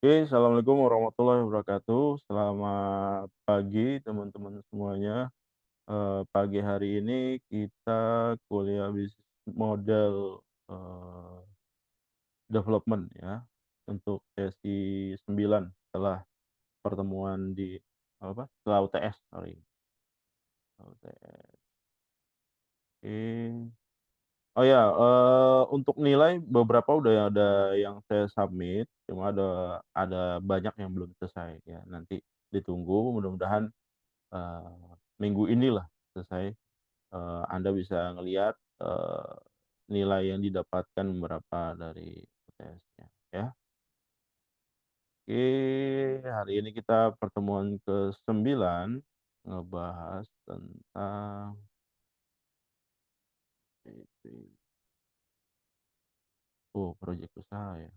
Oke, assalamualaikum warahmatullahi wabarakatuh. Selamat pagi teman-teman semuanya. Pagi hari ini kita kuliah bisnis model development ya, untuk sesi 9 setelah pertemuan di apa, setelah UTS, sorry, UTS. Oke. Oh ya, untuk nilai beberapa udah ada yang saya submit, cuma ada banyak yang belum selesai ya, nanti ditunggu mudah-mudahan minggu inilah selesai, Anda bisa ngelihat, nilai yang didapatkan berapa dari UTS-nya ya. Oke, hari ini kita pertemuan ke-9 ngebahas tentang itu, proyek usaha ya.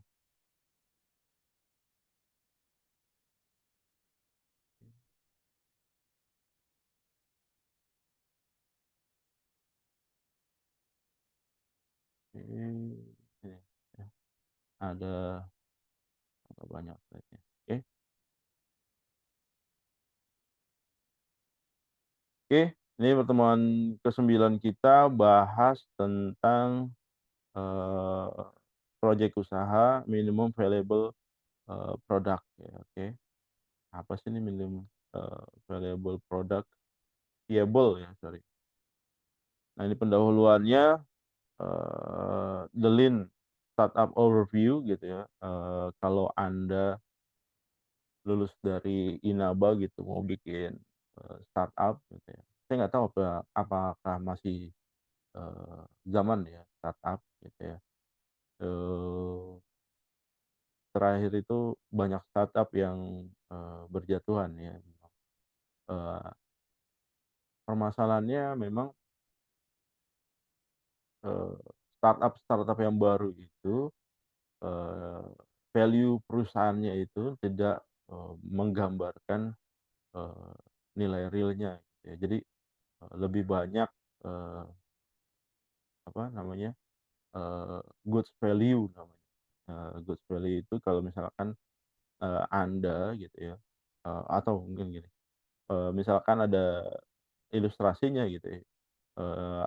Oke, ini ya, ada banyak slide-nya. Oke oke, ini pertemuan ke-9 kita bahas tentang, eee, projek usaha minimum valuable product ya, oke. Apa sih ini valuable product, viable ya, sorry. Nah, ini pendahuluannya, the Lean Startup Overview gitu ya, kalau Anda lulus dari Inaba gitu mau bikin, startup gitu ya. Saya nggak tahu apakah masih, zaman ya startup gitu ya. Eee, Terakhir itu banyak startup yang, berjatuhan ya, eee, permasalahannya memang Eee, startup-startup yang baru itu, eee, value perusahaannya itu tidak, menggambarkan, eee, nilai realnya gitu ya. Jadi, lebih banyak, eee, apa namanya, goods value namanya. Goods value itu kalau misalkan, Anda gitu ya, atau mungkin gini, misalkan ada ilustrasinya gitu ya,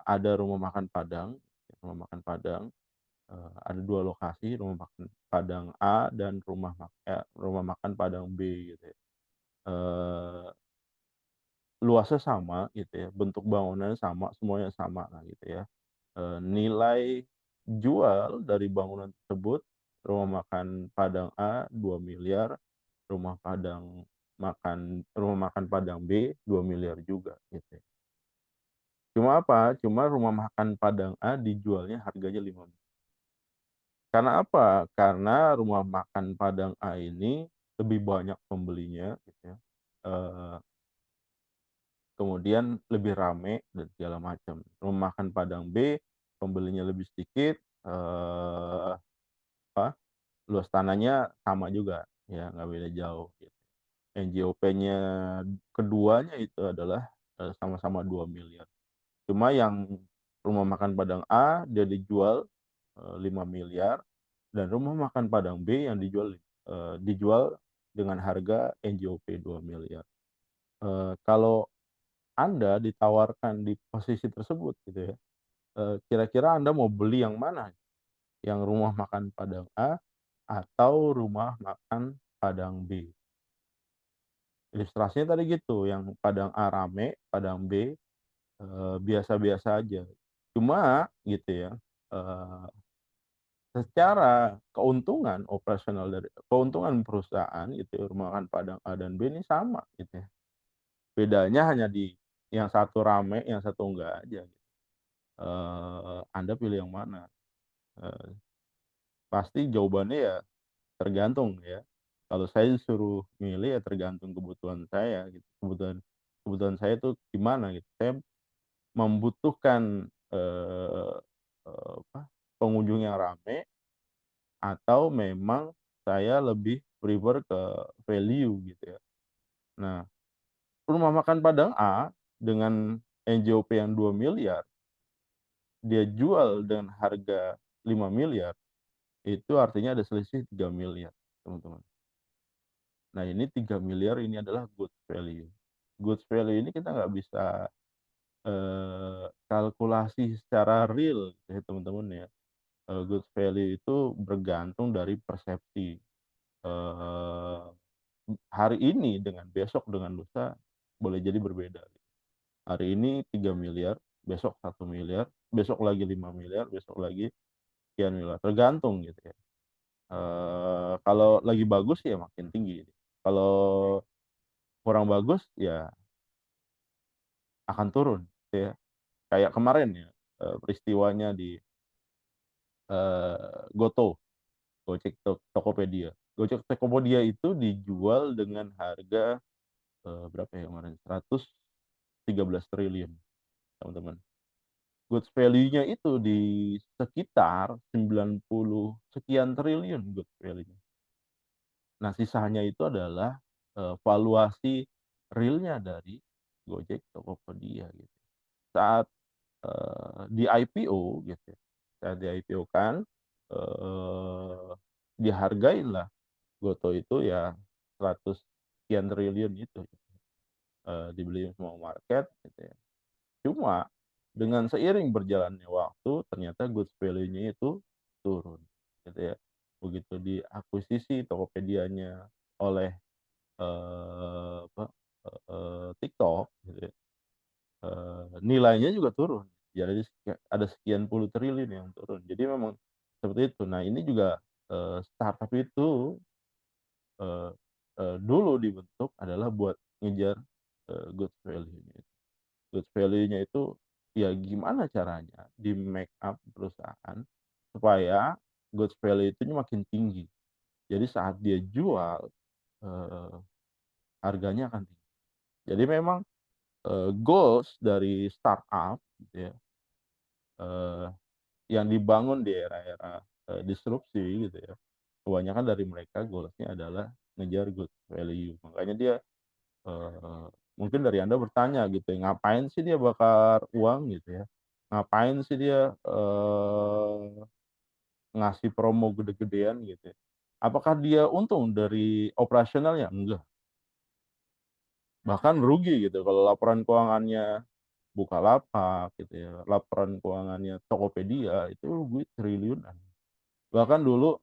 ada rumah makan Padang. Ada 2 lokasi, rumah makan Padang A dan rumah makan Padang B gitu ya. Eee, Luasnya sama gitu ya, bentuk bangunannya sama, semuanya sama lah gitu ya. Nilai jual dari bangunan tersebut, rumah makan Padang A 2 miliar, rumah makan Padang B 2 miliar juga gitu ya. Cuma apa, cuma rumah makan Padang A dijualnya harganya 5 miliar. Karena apa? Karena rumah makan Padang A ini lebih banyak pembelinya gitu ya, eee, kemudian lebih rame dan segala macam. Rumah makan Padang B pembelinya lebih sedikit, apa, luas tanahnya sama juga ya, nggak beda jauh gitu. NJOP-nya keduanya itu adalah, sama-sama 2 miliar. Cuma yang rumah makan Padang A dia dijual, 5 miliar, dan rumah makan Padang B yang dijual dengan harga NJOP 2 miliar. Kalau Anda ditawarkan di posisi tersebut gitu ya, kira-kira Anda mau beli yang mana? Yang rumah makan Padang A atau rumah makan Padang B? Ilustrasinya tadi gitu, yang Padang A rame, Padang B, biasa-biasa aja. Cuma gitu ya, eee, secara keuntungan perusahaan gitu ya, rumah makan Padang A dan B ini sama gitu ya. Bedanya hanya di yang satu rame, yang satu enggak aja. Anda pilih yang mana? Eee, Pasti jawabannya ya tergantung ya. Kalau saya disuruh milih ya tergantung kebutuhan saya gitu. Kebutuhan kebutuhan saya tuh gimana gitu. Saya membutuhkan, eee eee, apa, pengunjung yang rame, atau memang saya lebih prefer ke value gitu ya. Nah, rumah makan Padang A dengan NJOP yang 2 miliar, dia jual dengan harga 5 miliar, itu artinya ada selisih 3 miliar, teman-teman. Nah ini 3 miliar ini adalah goods value. Goods value ini kita nggak bisa, kalkulasi secara real ya teman-teman ya. Goods value itu bergantung dari persepsi, eee, hari ini dengan besok dengan lusa boleh jadi berbeda. Hari ini 3 miliar, besok 1 miliar, besok lagi 5 miliar, besok lagi sekian miliar, tergantung gitu ya. Kalau lagi bagus ya makin tinggi, kalau kurang bagus ya akan turun gitu ya. Kayak kemarin ya, peristiwanya di, GoTo, Gojek Tokopedia. Gojek Tokopedia itu dijual dengan harga, berapa ya kemarin, 113 triliun teman-teman. Goods value-nya itu di sekitar 90 sekian triliun goods value-nya. Nah, sisanya itu adalah, valuasi realnya dari Gojek Tokopedia gitu. Saat, di-IPO gitu ya, saat di-IPO-kan, eee, dihargainlah Goto itu ya 100 sekian triliun itu, dibeli semua market gitu ya. Cuma dengan seiring berjalannya waktu ternyata goods value-nya itu turun gitu ya. Begitu diakuisisi Tokopedia-nya oleh, apa, TikTok gitu ya, nilainya juga turun. Jadi ada sekian puluh triliun yang turun. Jadi memang seperti itu. Nah ini juga, startup itu, eee dulu dibentuk adalah buat ngejar, goods value-nya. Goods value-nya itu, ya gimana caranya di-make up perusahaan supaya goods value itu makin tinggi. Jadi saat dia jual, eee, harganya akan tinggi. Jadi memang, goals dari startup gitu ya, eee, yang dibangun di era-era, disrupsi gitu ya, kebanyakan dari mereka goals-nya adalah ngejar goods value. Makanya dia, mungkin dari Anda bertanya gitu ya, ngapain sih dia bakar uang gitu ya, ngapain sih dia, ngasih promo gede-gedean gitu ya. Apakah dia untung dari operasionalnya? Enggak, bahkan rugi gitu kalau laporan keuangannya Bukalapak gitu ya, laporan keuangannya Tokopedia itu rugi triliunan. Bahkan dulu,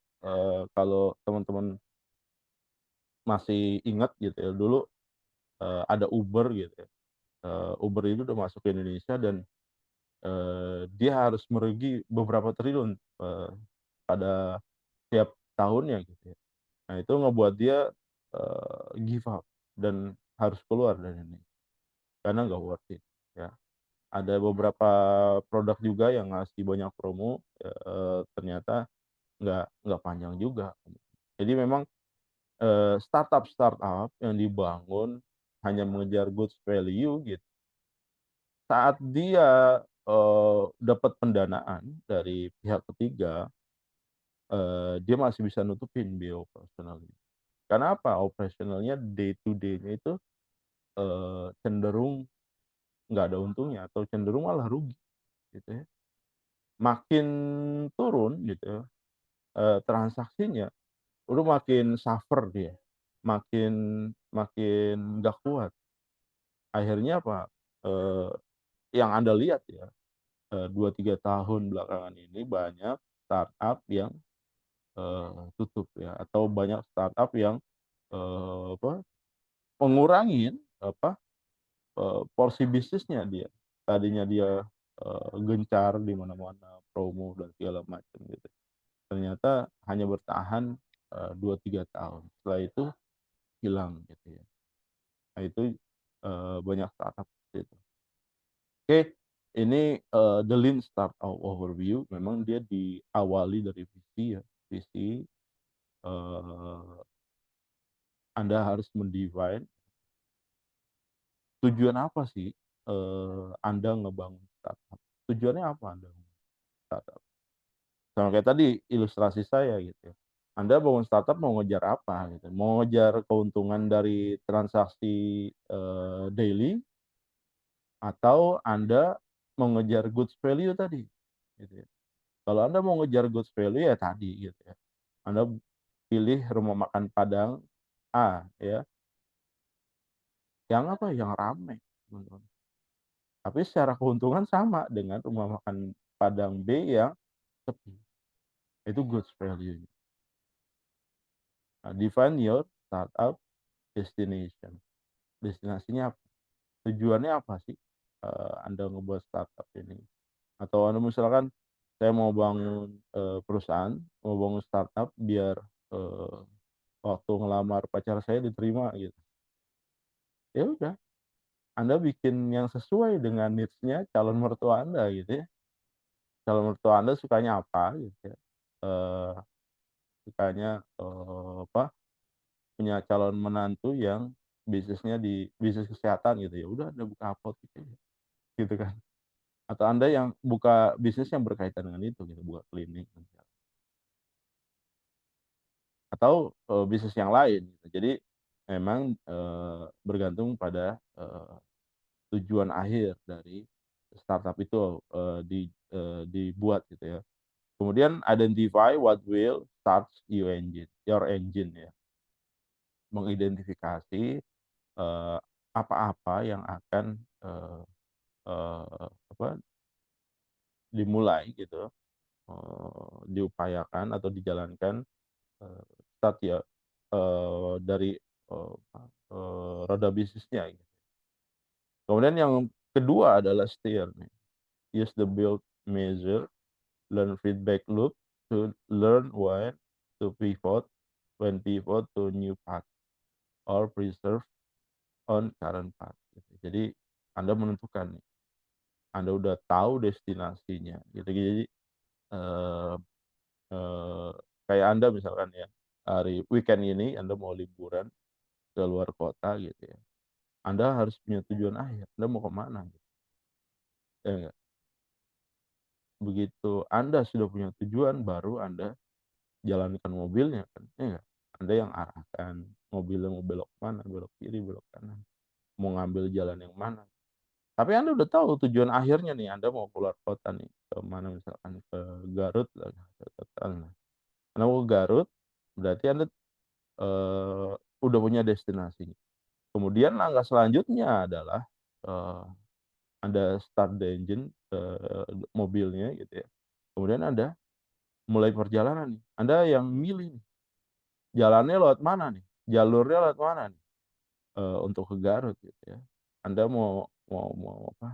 kalau teman-teman masih ingat gitu ya, dulu, ada Uber gitu ya, Uber itu udah masuk ke Indonesia dan, dia harus merugi beberapa triliun, pada tiap tahunnya gitu ya. Nah itu ngebuat dia, give up dan harus keluar dari Indonesia karena nggak worth it ya. Ada beberapa produk juga yang ngasih banyak promo, ternyata nggak panjang juga. Jadi memang, startup-startup yang dibangun hanya mengejar goods value gitu, saat dia, dapat pendanaan dari pihak ketiga, dia masih bisa nutupin biaya operasionalnya. Karena apa? Operasionalnya day to day-nya itu, cenderung nggak ada untungnya atau cenderung malah rugi gitu ya. Makin turun gitu ya, transaksinya, itu makin suffer dia, makin makin nggak kuat. Akhirnya apa, eee, yang Anda lihat ya, 2, 3 tahun belakangan ini banyak startup yang, tutup ya atau banyak startup yang, apa, mengurangin apa, porsi bisnisnya dia. Tadinya dia, gencar di mana-mana, promo dan segala macam gitu. Ternyata hanya bertahan, 2, 3 tahun. Setelah itu hilang gitu ya. Nah itu, banyak startup seperti itu. Oke, ini, The Lean Startup Overview memang dia diawali dari visi ya, visi, eee, Anda harus mendefine tujuan apa sih, Anda ngebangun startup. Tujuannya apa Anda bangun startup? Sama kayak tadi ilustrasi saya gitu ya. Anda bangun startup mau ngejar apa gitu, mau ngejar keuntungan dari transaksi, daily atau Anda mau ngejar goods value tadi, gitu ya. Kalau Anda mau ngejar goods value ya tadi gitu ya, Anda pilih rumah makan Padang A ya, yang rame, teman-teman. Tapi secara keuntungan sama dengan rumah makan Padang B yang sepi. Itu goods value-nya. Nah, define your startup destination. Destinasinya apa? Tujuannya apa sih, Anda ngebuat startup ini? Atau Anda misalkan, saya mau bangun, perusahaan, mau bangun startup biar, eee, waktu ngelamar pacar saya diterima gitu. Ya udah, Anda bikin yang sesuai dengan needs-nya calon mertua Anda gitu ya. Calon mertua Anda sukanya apa gitu ya, eee, sukanya, apa, punya calon menantu yang bisnisnya di bisnis kesehatan gitu, ya udah Anda buka apotek aja, gitu kan. Atau Anda yang buka bisnis yang berkaitan dengan itu gitu, buka klinik atau, bisnis yang lain gitu. Jadi memang, bergantung pada, tujuan akhir dari startup itu, dibuat gitu ya. Kemudian identify what will start your engine ya. Mengidentifikasi, apa-apa yang akan, eee apa, dimulai gitu, diupayakan atau dijalankan, start ya, dari, roda bisnisnya gitu. Kemudian yang kedua adalah steer nih, use the build, measure, learn feedback loop to learn when pivot to new path or preserve on current path gitu. Jadi Anda menentukan nih, Anda udah tahu destinasinya gitu. Jadi, eee eee, kayak Anda misalkan ya, hari weekend ini Anda mau liburan ke luar kota gitu ya, Anda harus punya tujuan akhir, Anda mau ke mana gitu, ya nggak? Begitu Anda sudah punya tujuan, baru Anda jalankan mobilnya kan, ya nggak? Anda yang arahkan mobilnya mau belok mana, belok kiri, belok kanan, mau ngambil jalan yang mana. Tapi Anda udah tahu tujuan akhirnya nih, Anda mau keluar kota nih, ke mana misalkan ke Garut lah, katakanlah. Anda mau ke Garut, berarti Anda, eee, udah punya destinasinya. Kemudian langkah selanjutnya adalah, eee, Anda start the engine, mobilnya gitu ya. Kemudian Anda mulai perjalanan nih. Anda yang milih nih, jalannya lewat mana nih, jalurnya lewat mana nih, untuk ke Garut gitu ya. Anda mau mau mau apa,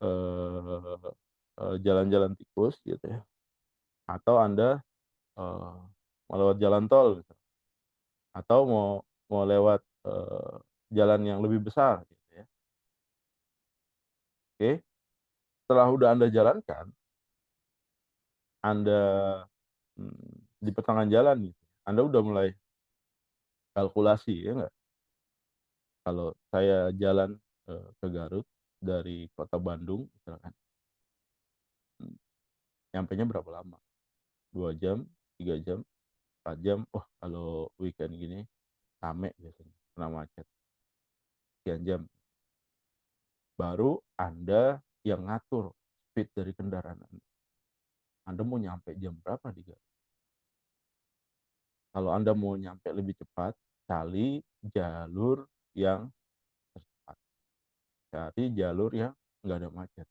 eee jalan-jalan tikus gitu ya, atau Anda, eee, mau lewat jalan tol gitu, atau mau lewat, jalan yang lebih besar gitu ya, oke. Setelah udah Anda jalankan, Anda, di pertengahan jalan nih, Anda udah mulai kalkulasi ya nggak, kalau saya jalan, ke Garut dari kota Bandung misalkan, mmm, nyampenya berapa lama? 2 jam, 3 jam, 4 jam, wah kalau weekend gini rame biasanya, kena macet, sekian jam. Baru Anda yang ngatur speed dari kendaraan Anda. Anda mau nyampe jam berapa di Garut. Kalau Anda mau nyampe lebih cepat, cari jalur yang tercepat, cari jalur yang nggak ada macet.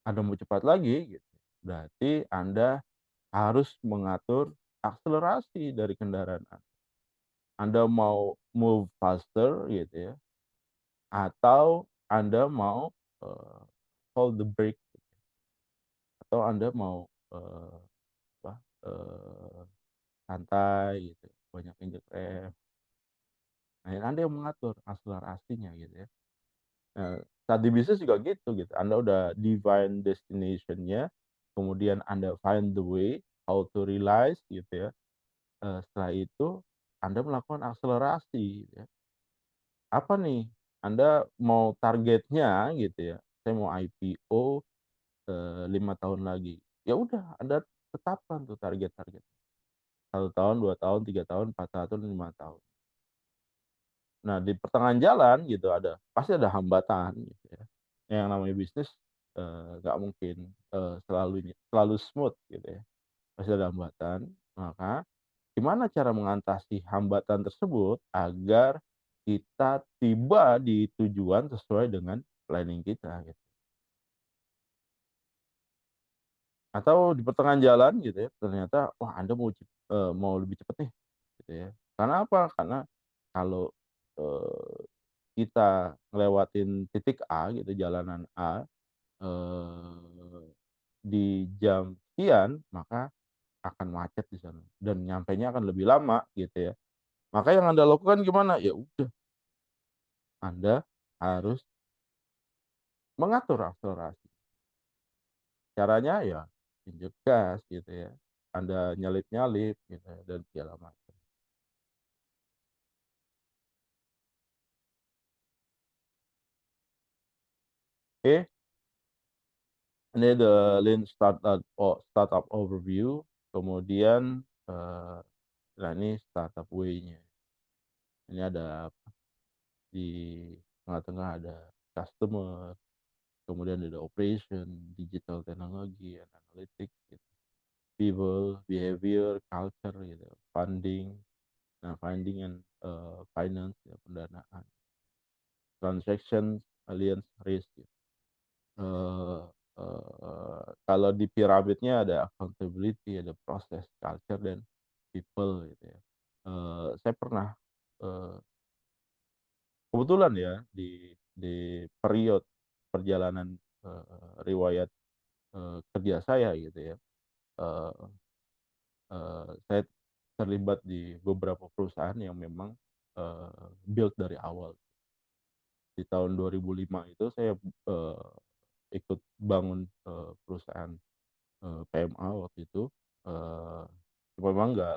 Anda mau cepat lagi gitu, berarti Anda harus mengatur akselerasi dari kendaraan Anda. Anda mau move faster gitu ya, atau Anda mau, eee, hold the brake, atau Anda mau, apa, santai gitu, banyak injek rem. Nah, Anda yang mengatur akselerasinya gitu ya. Nah, saat di bisnis juga gitu, Anda udah define destination-nya, kemudian Anda find the way, how to realize gitu ya. Setelah itu Anda melakukan akselerasi gitu ya. Apa nih, Anda mau targetnya gitu ya, saya mau IPO, 5 tahun lagi. Ya udah Anda tetapkan tuh target-target. 1 tahun, 2 tahun, 3 tahun, 4 tahun, 5 tahun. Nah, di pertengahan jalan gitu pasti ada hambatan gitu ya. Yang namanya bisnis, nggak mungkin, selalu smooth gitu ya. Pasti ada hambatan, maka gimana cara mengatasi hambatan tersebut agar kita tiba di tujuan sesuai dengan planning kita gitu. Atau di pertengahan jalan gitu ya, ternyata, wah Anda mau lebih cepat nih, gitu ya. Karena apa? Karena kalau, eee, kita ngelewatin titik A gitu, jalanan A, eee, di jam sekian, maka akan macet di sana dan nyampenya akan lebih lama gitu ya. Maka yang Anda lakukan gimana? Ya udah, Anda harus mengatur akselerasi. Caranya ya injek gas gitu ya, Anda nyalip-nyalip gitu ya dan segala macam. Oke, ini the lean startup overview, kemudian, nah ini startup way-nya. Ini ada di tengah-tengah ada customer, kemudian ada operation, digital technology and analytics gitu, people, behavior, culture gitu, funding, nah funding and, finance ya, pendanaan, transaction, alliance, risk gitu. Eee Kalau di piramidnya ada accountability, ada proses, culture, dan people gitu ya. Saya pernah, eee, kebetulan ya di periode perjalanan, riwayat, kerja saya gitu ya, eee saya terlibat di beberapa perusahaan yang memang, build dari awal. Di tahun 2005 itu saya, ikut bangun, perusahaan, PMA waktu itu, eee, memang nggak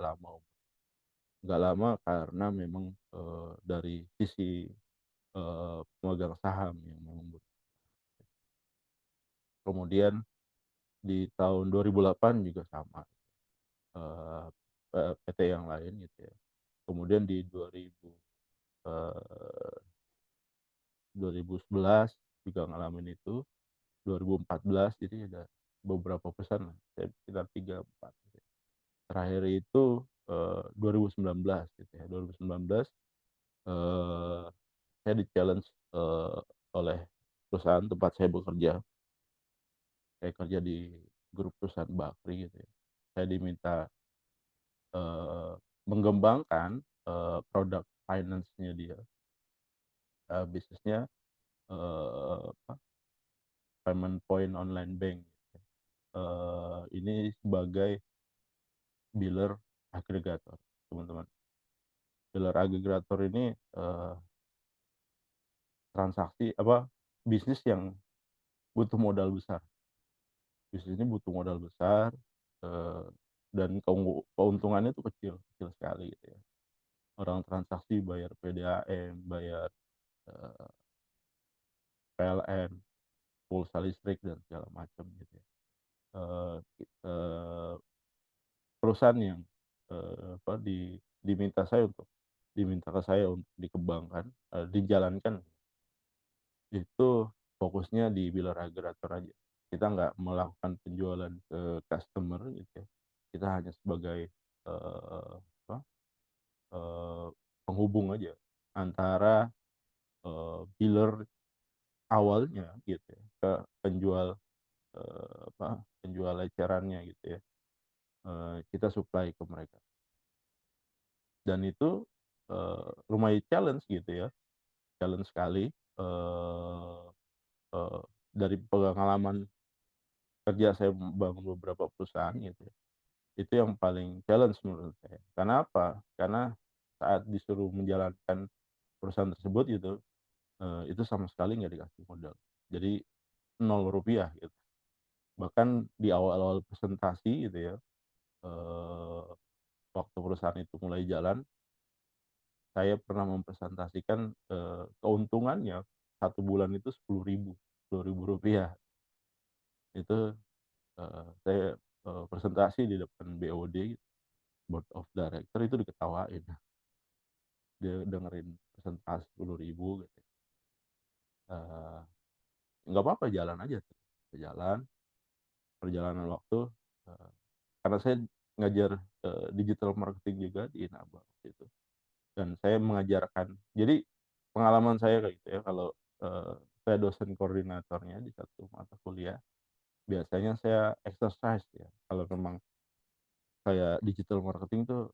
lama karena memang, dari sisi, pemegang saham yang memang kemudian di tahun 2008 juga sama, eee, PT yang lain gitu ya. Kemudian di 2011 juga ngalamin itu, 2014 jadi ada beberapa perusahaan lah, saya sekitar 3, 4 gitu ya. Terakhir itu, 2019 gitu ya, 2019, eee, saya di-challenge, oleh perusahaan tempat saya bekerja. Saya kerja di grup perusahaan bakri gitu ya. Saya diminta, eee, mengembangkan, produk finance-nya dia, bisnisnya, apa, payment point online bank. Ini sebagai biller agregator, teman-teman. Biller agregator ini, transaksi apa, bisnis yang butuh modal besar. Bisnis ini butuh modal besar, eee, dan keuntungannya itu kecil, kecil sekali gitu ya. Orang transaksi bayar PDAM, bayar, eee, PLN, pulsa listrik dan segala macam gitu ya. Eee, eee, Perusahaan yang, apa, diminta ke saya untuk dikembangkan, dijalankan itu fokusnya di biller aggregator aja. Kita nggak melakukan penjualan ke customer gitu ya. Kita hanya sebagai, apa, eee, penghubung aja antara, biller awalnya gitu ya, ke penjual, penjual ecerannya gitu ya, kita supply ke mereka. Dan itu, lumayan challenge gitu ya, challenge sekali, eee eee, dari pengalaman kerja saya bangun beberapa perusahaan gitu ya, itu yang paling challenge menurut saya. Karena apa? Karena saat disuruh menjalankan perusahaan tersebut gitu, itu sama sekali nggak dikasih modal. Jadi Rp0 gitu. Bahkan di awal-awal presentasi gitu ya, eee, waktu perusahaan itu mulai jalan, saya pernah mempresentasikan, keuntungannya 1 bulan itu Rp10.000. Itu, saya, presentasi di depan BOD, board of director itu diketawain. Dia dengerin presentasi 10.000 gitu, eee, nggak apa-apa jalan aja tuh, jalan, perjalanan waktu, eee, karena saya ngajar, digital marketing juga di Inaba waktu itu, dan saya mengajarkan. Jadi pengalaman saya kayak gitu ya, kalau, saya dosen koordinatornya di satu mata kuliah, biasanya saya exercise ya, kalau memang kayak digital marketing tuh,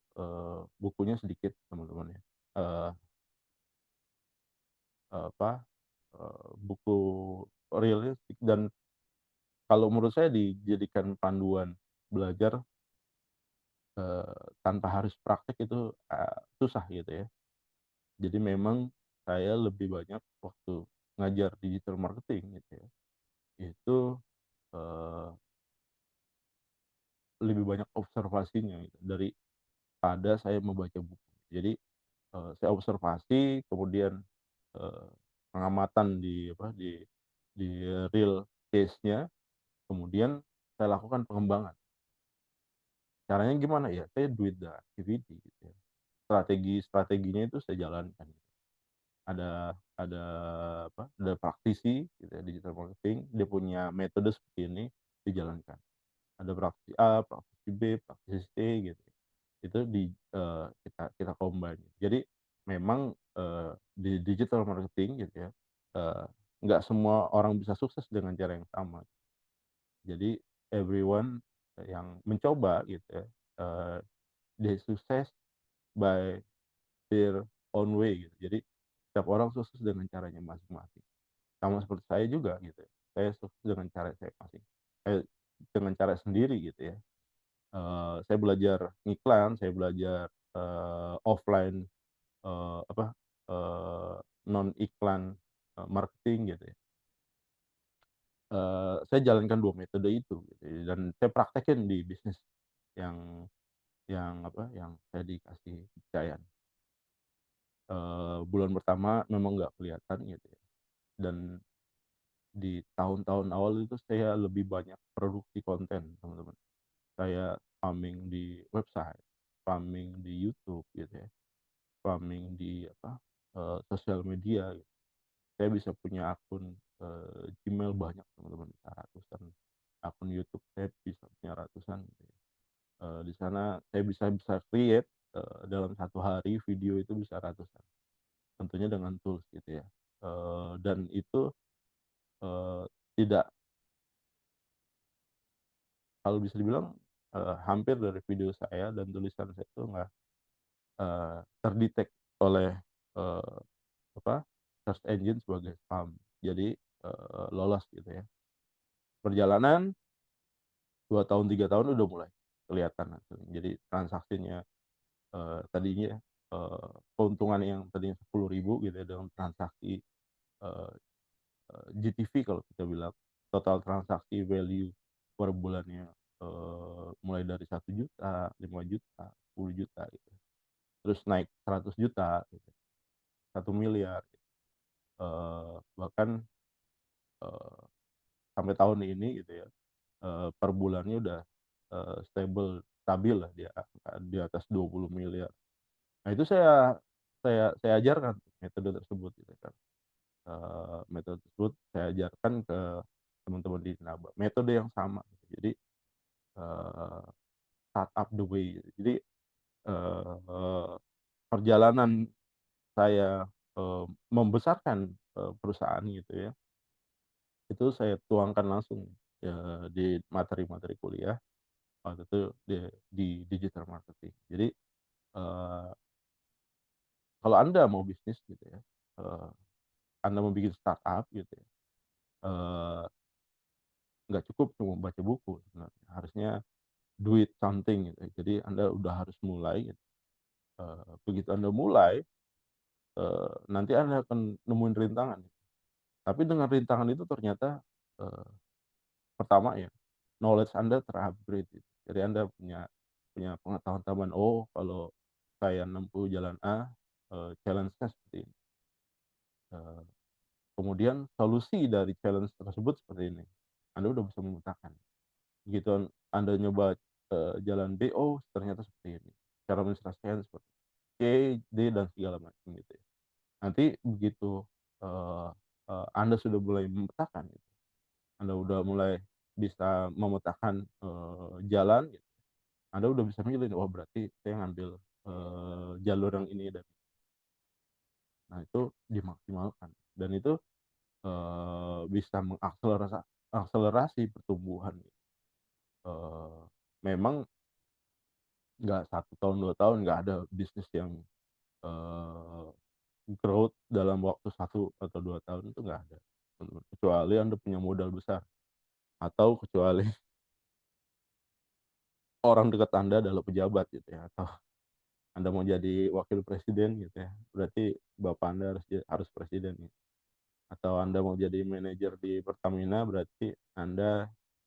bukunya sedikit teman-teman ya, eee, apa, buku realnya dan kalau menurut saya dijadikan panduan belajar, tanpa harus praktek itu, susah gitu ya. Jadi memang saya lebih banyak waktu ngajar digital marketing gitu ya, itu, eee, lebih banyak observasinya gitu, daripada saya membaca buku. Jadi, saya observasi kemudian, eee, pengamatan di apa, di real case-nya, kemudian saya lakukan pengembangan. Caranya gimana? Ya saya do it the activity gitu ya. Strateginya itu saya jalankan. Ada apa, ada praktisi gitu ya digital marketing, dia punya metode seperti ini, dijalankan. Ada praktisi A, praktisi B, praktisi C gitu ya. Itu kita kita combine. Jadi memang, di digital marketing gitu ya, eee, nggak semua orang bisa sukses dengan cara yang sama. Jadi everyone yang mencoba gitu ya, eee, they success by their own way gitu. Jadi setiap orang sukses dengan caranya masing-masing. Sama seperti saya juga gitu ya, saya sukses dengan cara saya dengan cara sendiri gitu ya. Saya belajar ngiklan, saya belajar, offline, apa, non iklan, marketing gitu ya. Saya jalankan 2 metode itu gitu ya, dan saya praktekin di bisnis yang apa, yang saya dikasih kepercayaan. Bulan pertama memang nggak kelihatan gitu ya, dan di tahun-tahun awal itu saya lebih banyak produksi konten, teman-teman. Saya farming di website, farming di YouTube gitu ya, farming di apa, sosial media gitu. Saya bisa punya akun, Gmail banyak teman-teman, bisa ratusan. Akun YouTube saya bisa punya ratusan gitu ya. Di sana saya bisa bisa create, dalam satu hari video itu bisa ratusan, tentunya dengan tools gitu ya. Dan itu, eee, tidak kalau bisa dibilang, hampir dari video saya dan tulisan saya itu nggak, terdetek oleh, eee, apa, search engine sebagai spam. Jadi, lolos gitu ya. Perjalanan 2 tahun, 3 tahun udah mulai kelihatan hasilnya. Jadi transaksinya, tadinya, keuntungan yang tadinya 10.000 gitu ya dengan transaksi, eee GTV kalau kita bilang, total transaksi value per bulannya, mulai dari 1 juta, 5 juta, 10 juta gitu. Terus naik 100 juta gitu, 1 miliar bahkan, eee, sampai tahun ini gitu ya, per bulannya udah, stabil lah di atas 20 miliar. Nah itu saya ajarkan metode tersebut gitu kan, metode tersebut saya ajarkan ke teman-teman di Naba, metode yang sama gitu. Jadi, eee, startup the way gitu. Jadi, eee, perjalanan saya, membesarkan, perusahaan gitu ya, itu saya tuangkan langsung, di materi-materi kuliah waktu itu di digital marketing. Jadi, eee, kalau Anda mau bisnis gitu ya, eee, Anda mau bikin startup gitu ya, eee, nggak cukup cuma baca buku sebenarnya, harusnya do it something gitu ya. Jadi Anda udah harus mulai gitu, begitu Anda mulai, nanti Anda akan nemuin rintangan. Tapi dengan rintangan itu ternyata, eee, pertama ya, knowledge Anda ter-upgrade gitu. Jadi Anda punya punya pengetahuan tambahan, "Oh, kalau saya nempuh jalan A, challenge-nya seperti ini." Eee, Kemudian solusi dari challenge tersebut seperti ini. Anda udah bisa memetakan. Begitu Anda nyoba, jalan B, "Oh, ternyata seperti ini." Cara menyelesaikan seperti C, D, dan segala macam gitu ya. Nanti begitu, eee Anda sudah mulai memetakan gitu, Anda udah mulai bisa memetakan, jalan gitu, Anda udah bisa milih nih, "Oh berarti saya ngambil, jalur yang ini," dan nah itu dimaksimalkan dan itu, bisa akselerasi pertumbuhan, eee, memang nggak 1 tahun, 2 tahun, nggak ada bisnis yang, eee, growth dalam waktu 1 atau 2 tahun itu nggak ada, kecuali Anda punya modal besar atau kecuali orang dekat Anda adalah pejabat gitu ya, atau Anda mau jadi wakil presiden gitu ya, berarti bapak Anda harus presiden gitu. Atau Anda mau jadi manajer di Pertamina berarti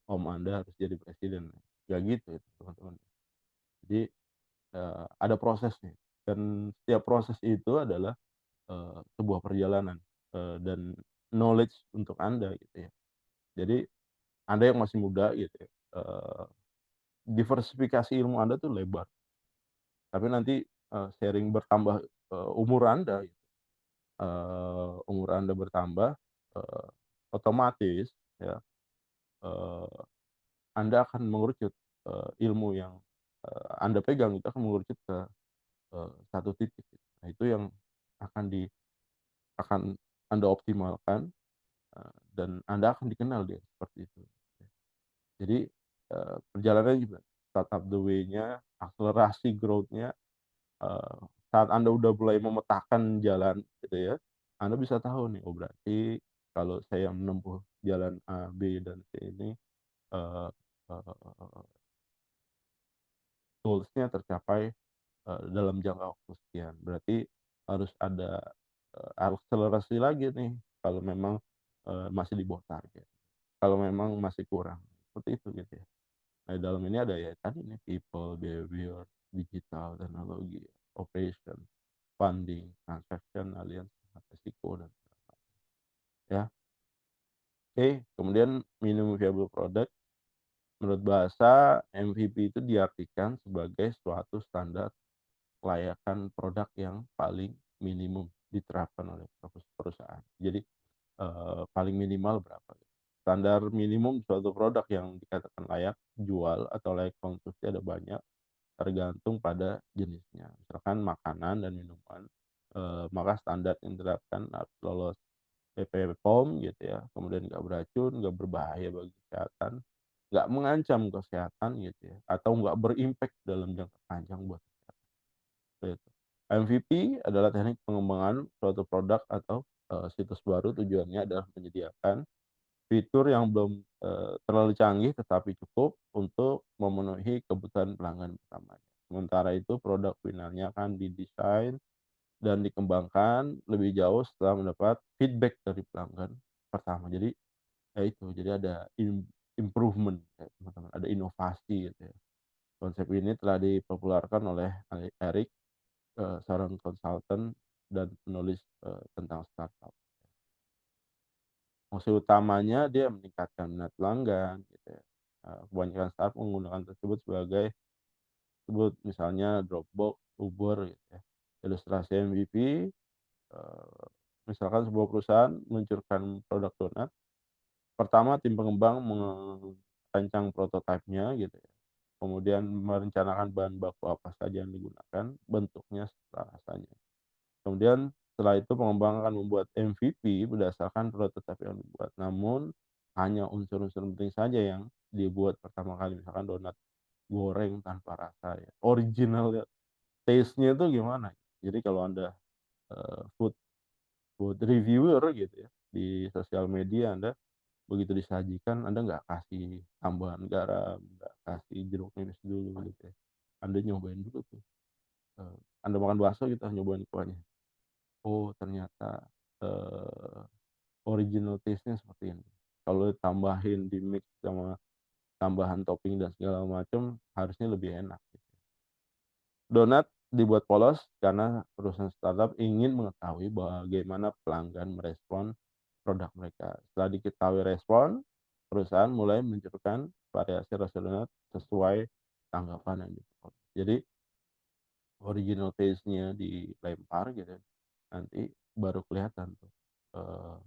om Anda harus jadi presiden. Nggak gitu itu teman-teman. Jadi, ada prosesnya dan setiap proses itu adalah, sebuah perjalanan, dan knowledge untuk Anda gitu ya. Jadi Anda yang masih muda gitu ya, diversifikasi ilmu Anda tuh lebar, tapi nanti, seiring bertambah, umur Anda, umur Anda bertambah, eee, otomatis ya, eee, Anda akan mengerucut, ilmu yang, Anda pegang itu akan mengerucut ke, satu titik gitu. Nah itu yang akan di akan Anda optimalkan, dan Anda akan dikenal dia seperti itu. Jadi, perjalanannya juga start up the way-nya, akselerasi growth-nya, saat Anda udah mulai memetakan jalan gitu ya, Anda bisa tahu nih, oh berarti kalau saya menempuh jalan A, B, dan C ini, eee eee, goals-nya tercapai, dalam jangka waktu sekian. Berarti harus ada, akselerasi lagi nih kalau memang, masih di bawah target, kalau memang masih kurang, seperti itu gitu ya. Nah, di dalam ini ada ya tadi nih people, behavior, digital, teknologi, operation, funding, transaction, alliance, resiko, dan ya. Oke, kemudian minimum viable product, menurut bahasa MVP itu diartikan sebagai suatu standar kelayakan produk yang paling minimum diterapkan oleh perusahaan. Jadi, paling minimal berapa gitu. Standar minimum suatu produk yang dikatakan layak jual atau layak konsumsi ada banyak, tergantung pada jenisnya. Misalkan makanan dan minuman, maka standar yang diterapkan harus lolos BPOM gitu ya, kemudian nggak beracun, nggak berbahaya bagi kesehatan, nggak mengancam kesehatan gitu ya, atau nggak berimpak dalam jangka panjang buat kesehatan, gitu. MVP adalah teknik pengembangan suatu produk atau, situs baru tujuannya adalah menyediakan fitur yang belum, terlalu canggih tetapi cukup untuk memenuhi kebutuhan pelanggan utamanya. Sementara itu produk finalnya akan didesain dan dikembangkan lebih jauh setelah mendapat feedback dari pelanggan pertama. Jadi, ya itu, jadi ada improvement ya teman-teman, ada inovasi gitu ya. Konsep ini telah dipopulerkan oleh Eric, seorang konsultan dan penulis, tentang startup. Maksud utamanya dia meningkatkan minat pelanggan gitu ya. Kebanyakan startup menggunakan tersebut sebagai misalnya Dropbox, Uber gitu ya. Ilustrasi MVP, misalkan sebuah perusahaan meluncurkan produk donat, pertama tim pengembang merancang prototipenya gitu ya, kemudian merencanakan bahan baku apa saja yang digunakan, bentuknya, serta rasanya. Kemudian setelah itu pengembang akan membuat MVP berdasarkan prototipe yang dibuat, namun hanya unsur-unsur penting saja yang dibuat pertama kali, misalkan donat goreng tanpa rasa ya, original taste-nya itu gimana. Jadi kalau Anda, food food reviewer gitu ya, di sosial media Anda begitu disajikan Anda nggak kasih tambahan garam, nggak kasih jeruk nipis dulu gitu ya. Anda nyobain dulu tuh, eee, Anda makan bakso gitu nyobain kuahnya. Oh ternyata, eee, original taste-nya seperti ini. Kalau ditambahin di-mix sama tambahan topping dan segala macam harusnya lebih enak gitu. Donat dibuat polos karena perusahaan startup ingin mengetahui bagaimana pelanggan merespon produk mereka. Setelah diketahui respon, perusahaan mulai meluncurkan variasi rasa donat sesuai tanggapan yang diperoleh. Jadi original taste-nya dilempar gitu, nanti baru kelihatan tuh, eee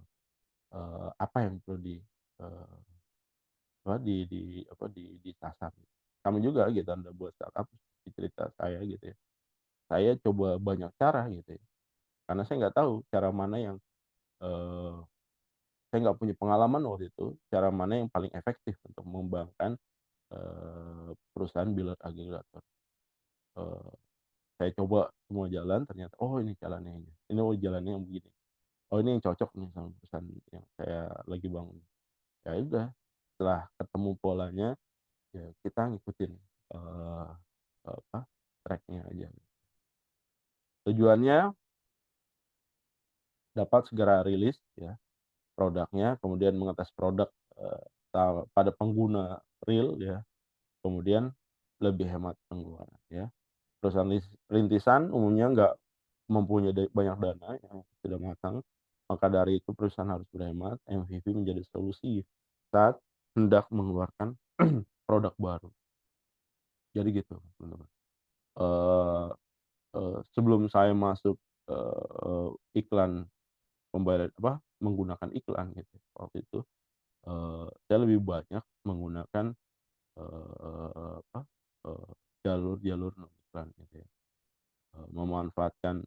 apa yang perlu eee, apa, di apa, di disasar. Sama juga gitu Anda buat startup, di cerita saya gitu ya. Saya coba banyak cara gitu ya, karena saya nggak tahu cara mana yang, eee, saya nggak punya pengalaman waktu itu, cara mana yang paling efektif untuk mengembangkan, perusahaan biller agregator. Eee, saya coba semua jalan ternyata, oh ini jalannya ini, oh jalannya yang begini, oh ini yang cocok nih sama perusahaan yang saya lagi bangun. Ya udah, setelah ketemu polanya, ya kita ngikutin, eee, apa, track-nya aja. Tujuannya dapat segera rilis ya produknya, kemudian mengetes produk, pada pengguna real ya, kemudian lebih hemat pengeluaran ya. Perusahaan rintisan umumnya nggak mempunyai banyak dana yang sudah matang, maka dari itu perusahaan harus berhemat, MVP menjadi solusi saat hendak mengeluarkan produk baru. Jadi gitu, teman-teman. Eee sebelum saya masuk, iklan pembayaran apa, menggunakan iklan gitu waktu itu, saya lebih banyak menggunakan, apa, eee, jalur-jalur non iklan gitu ya, memanfaatkan,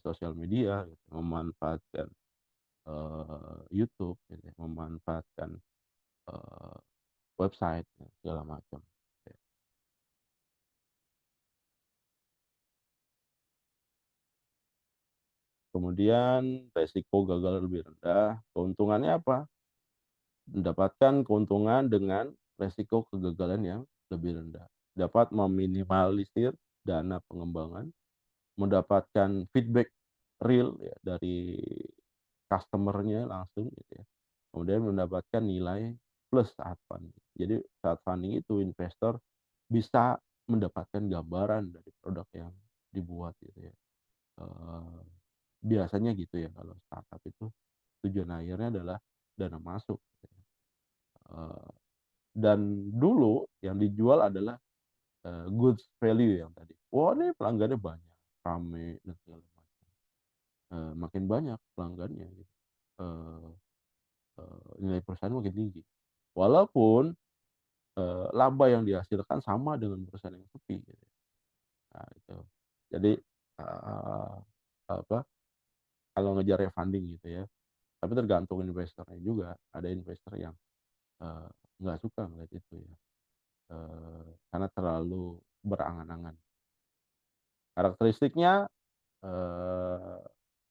sosial media gitu, memanfaatkan, YouTube gitu ya, memanfaatkan, eee, website ya, segala macam, ya. Kemudian resiko gagal lebih rendah, keuntungannya apa? Mendapatkan keuntungan dengan resiko kegagalan yang lebih rendah. Dapat meminimalisir dana pengembangan, mendapatkan feedback real ya dari customer-nya langsung gitu ya. Kemudian mendapatkan nilai plus saat funding. Jadi saat funding itu investor bisa mendapatkan gambaran dari produk yang dibuat gitu ya. Eee, biasanya gitu ya kalau startup itu tujuan akhirnya adalah dana masuk gitu ya. Dan dulu yang dijual adalah, goods value yang tadi. Wah ini pelanggannya banyak, rame dan segala macam, makin banyak pelanggannya gitu, eee nilai perusahaan makin tinggi. Walaupun, laba yang dihasilkan sama dengan perusahaan yang sepi gitu. Nah itu. Jadi, eee, apa, kalau ngejar funding gitu ya, tapi tergantung investornya juga. Ada investor yang, eee, nggak suka ngelihat itu ya, karena terlalu berangan-angan. Karakteristiknya, eee,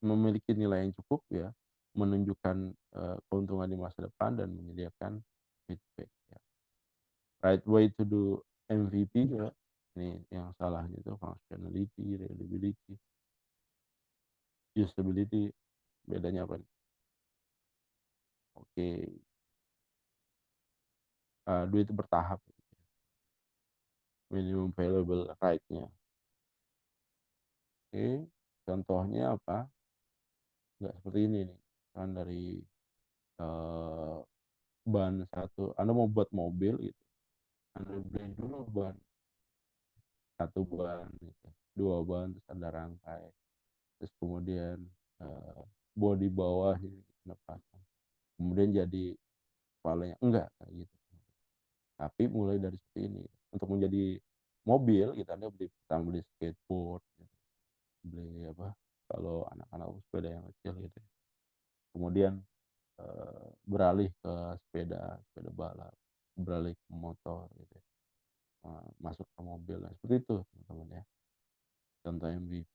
memiliki nilai yang cukup ya, menunjukkan, keuntungan di masa depan dan menyediakan feedback ya. Right way to do MVP ya, ini yang salahnya itu functionality, reliability, usability, bedanya apa nih? Oke, duit itu bertahap, minimum valuable right-nya. Oke, contohnya apa? Nggak seperti ini nih, kan dari, eee, ban satu Anda mau buat mobil gitu, Anda beli dulu ban, satu ban gitu, 2 ban, terus Anda rangkai, terus kemudian, bodi bawahnya Anda pasang, kemudian jadi kepalanya, enggak kayak gitu. Tapi mulai dari seperti ini, untuk menjadi mobil gitu Anda pertama beli skateboard gitu, beli apa, kalau anak-anak sepeda yang kecil gitu ya. Kemudian, beralih ke sepeda, sepeda balap, beralih ke motor gitu ya, masuk ke mobil. Nah seperti itu teman-teman ya, contoh MVP.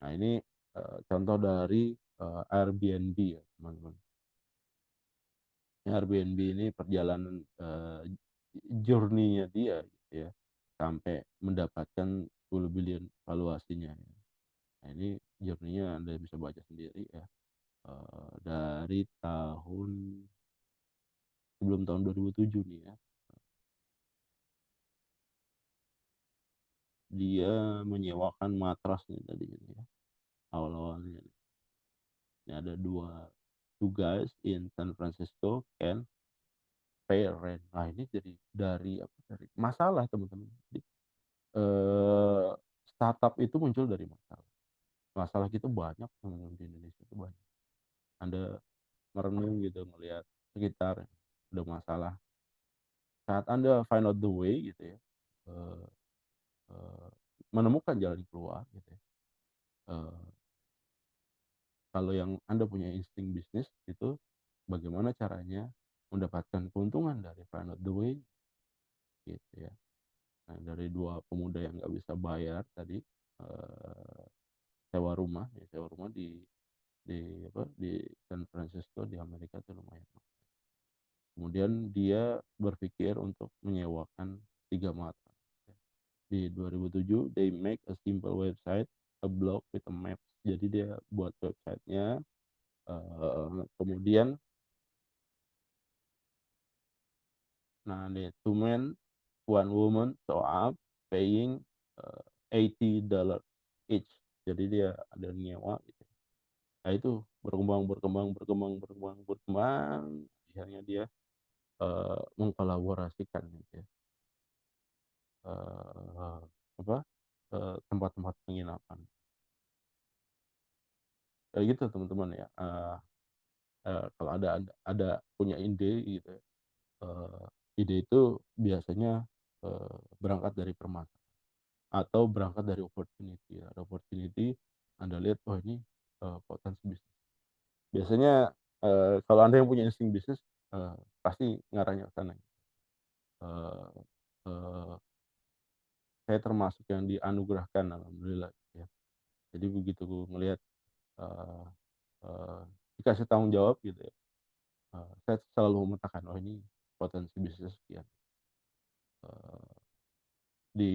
Nah ini, contoh dari, Airbnb ya teman-teman. Airbnb ini perjalanan, journey-nya dia gitu ya, sampai mendapatkan 10 billion valuasinya ya. Nah ini journey-nya Anda bisa baca sendiri ya, dari sebelum tahun 2007 nih ya, dia menyewakan matras nih tadinya nih ya, awal-awalnya. Ini ada two guys in San Francisco can pay rent. Nah ini dari apa, dari masalah teman-teman. Jadi, startup itu muncul dari masalah. Masalah gitu banyak teman-teman di Indonesia itu banyak. Anda merenung gitu melihat sekitar ada masalah saat Anda find out the way gitu ya, eee eee, menemukan jalan keluar gitu ya, eee, kalau yang Anda punya insting bisnis itu bagaimana caranya mendapatkan keuntungan dari find out the way gitu ya. Nah, dari 2 pemuda yang nggak bisa bayar tadi, eee, sewa rumah di apa, di San Francisco di Amerika itu lumayan. Kemudian dia berpikir untuk menyewakan 3 mata. Di 2007 they make a simple website, a blog with a map. Jadi dia buat websitenya, kemudian nah the two men, one woman show up paying, $80 each. Jadi dia ada nyewa gitu. Nah itu berkembang berkembang berkembang berkembang berkembang, akhirnya dia, mengkolaborasikan gitu ya, eee, apa, tempat-tempat penginapan. Kayak gitu teman-teman ya, kalau ada punya ide gitu ya, ide itu biasanya, berangkat dari permasalahan atau berangkat dari opportunity ya. Ada opportunity, Anda lihat, "Oh ini, potensi bisnis." Biasanya, kalau Anda yang punya insting bisnis, pasti ngarahnya ke sana. Eee eee, saya termasuk yang dianugerahkan alhamdulillah ya. Jadi begitu ngelihat, eee eee, dikasih tanggung jawab gitu ya, saya selalu memetakan, "Oh ini potensi bisnis sekian." Eee, di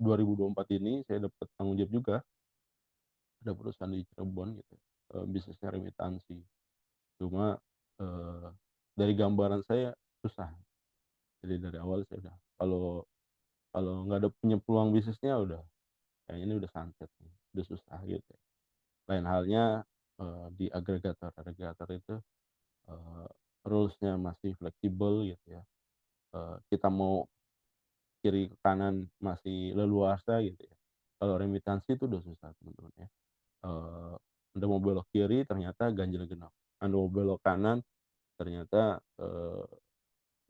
2024 ini saya dapat tanggung jawab juga, ada perusahaan di Cirebon gitu, bisnisnya remitansi. Cuma, eee, dari gambaran saya susah. Jadi dari awal saya udah kalau kalau nggak ada punya peluang bisnisnya udah kayaknya ini udah sunset nih, udah susah gitu ya. Lain halnya, di agregator itu, eee, rules-nya masih fleksibel gitu ya, kita mau kiri ke kanan masih leluasa gitu ya. Kalau remitansi itu udah susah teman-teman ya, eee, Anda mau belok kiri ternyata ganjil genap, Anda mau belok kanan ternyata,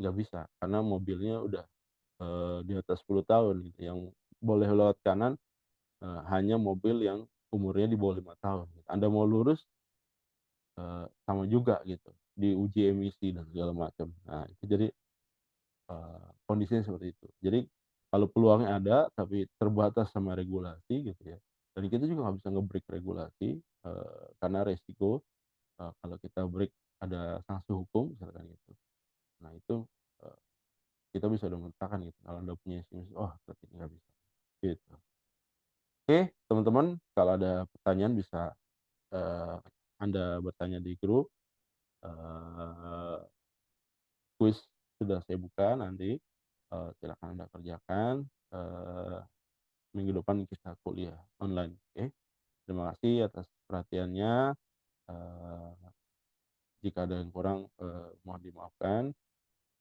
nggak bisa karena mobilnya udah, di atas 10 tahun gitu, yang boleh lewat kanan, hanya mobil yang umurnya di bawah 5 tahun. Anda mau lurus, sama juga gitu, diuji emisi dan segala macam. Nah itu jadi, kondisinya seperti itu. Jadi kalau peluangnya ada tapi terbatas sama regulasi gitu ya, dan kita juga nggak bisa nge-break regulasi, karena resiko, kalau kita break ada sanksi hukum misalkan gitu. Nah itu, eee, kita bisa udah memetakan gitu kalau Anda punya estimasi, "Oh berarti nggak bisa." Gitu. Oke teman-teman, kalau ada pertanyaan bisa, Anda bertanya di grup, eee, kuis sudah saya buka nanti, silakan Anda kerjakan, minggu depan kita kuliah online, oke. Terima kasih atas perhatiannya, eee, jika ada yang kurang, mohon dimaafkan.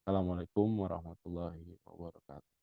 Assalamualaikum warahmatullahi wabarakatuh.